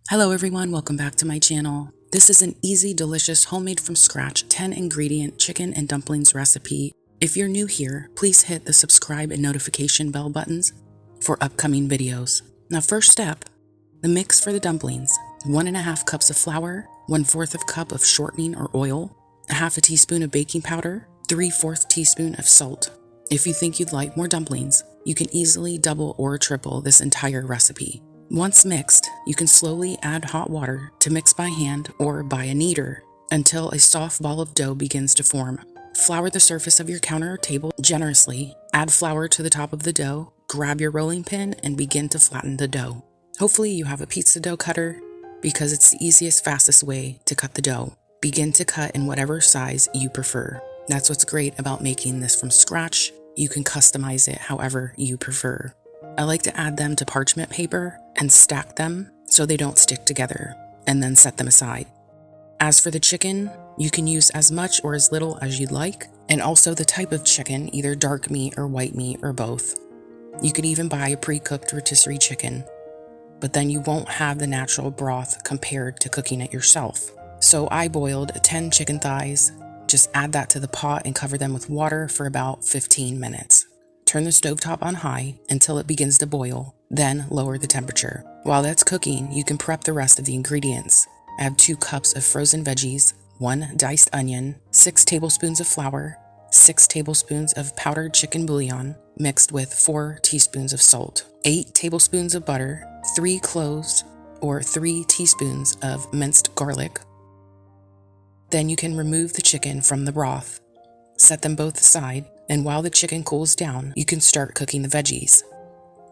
Hello everyone, welcome back to my channel. This is an easy, delicious, homemade from scratch 10 ingredient chicken and dumplings recipe. If you're new here, please hit the subscribe and notification bell buttons for upcoming videos. Now first step, the mix for the dumplings. 1.5 cups of flour, 1/4 cup of shortening or oil, 1/2 teaspoon of baking powder, 3/4 teaspoon of salt. If you think you'd like more dumplings, you can easily double or triple this entire recipe. Once mixed, you can slowly add hot water to mix by hand or by a kneader until a soft ball of dough begins to form. Flour the surface of your counter or table generously, add flour to the top of the dough, grab your rolling pin and begin to flatten the dough. Hopefully you have a pizza dough cutter because it's the easiest, fastest way to cut the dough. Begin to cut in whatever size you prefer. That's what's great about making this from scratch. You can customize it however you prefer. I like to add them to parchment paper and stack them so they don't stick together, and then set them aside. As for the chicken, you can use as much or as little as you'd like, and also the type of chicken, either dark meat or white meat or both. You could even buy a pre-cooked rotisserie chicken, but then you won't have the natural broth compared to cooking it yourself. So I boiled 10 chicken thighs. Just add that to the pot and cover them with water for about 15 minutes. Turn the stovetop on high until it begins to boil, then lower the temperature. While that's cooking, you can prep the rest of the ingredients. I have 2 cups of frozen veggies, 1 diced onion, 6 tablespoons of flour, 6 tablespoons of powdered chicken bouillon mixed with 4 teaspoons of salt, 8 tablespoons of butter, 3 cloves or 3 teaspoons of minced garlic. Then you can remove the chicken from the broth. Set them both aside, and while the chicken cools down, you can start cooking the veggies,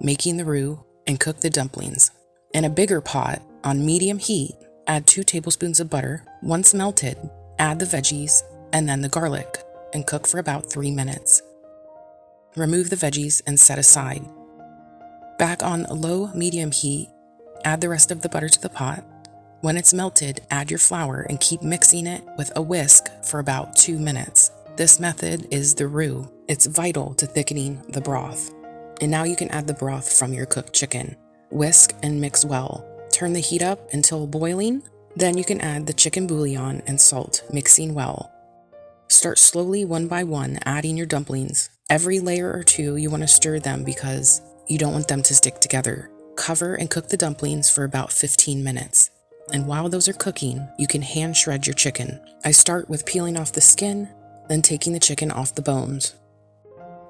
making the roux, and cook the dumplings. In a bigger pot, on medium heat, add 2 tablespoons of butter. Once melted, add the veggies and then the garlic, and cook for about 3 minutes. Remove the veggies and set aside. Back on low-medium heat, add the rest of the butter to the pot. When it's melted, add your flour and keep mixing it with a whisk for about 2 minutes. This method is the roux. It's vital to thickening the broth. And now you can add the broth from your cooked chicken. Whisk and mix well. Turn the heat up until boiling. Then you can add the chicken bouillon and salt, mixing well. Start slowly one by one, adding your dumplings. Every layer or two you want to stir them because you don't want them to stick together. Cover and cook the dumplings for about 15 minutes. And while those are cooking, you can hand shred your chicken. I start with peeling off the skin, then taking the chicken off the bones.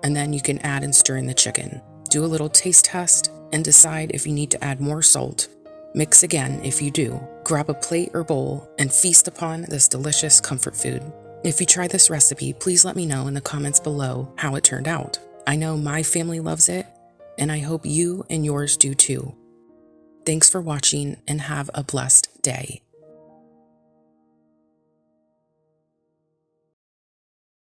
And then you can add and stir in the chicken. Do a little taste test and decide if you need to add more salt. Mix again if you do. Grab a plate or bowl and feast upon this delicious comfort food. If you try this recipe, please let me know in the comments below how it turned out. I know my family loves it, and I hope you and yours do too. Thanks for watching and have a blessed day.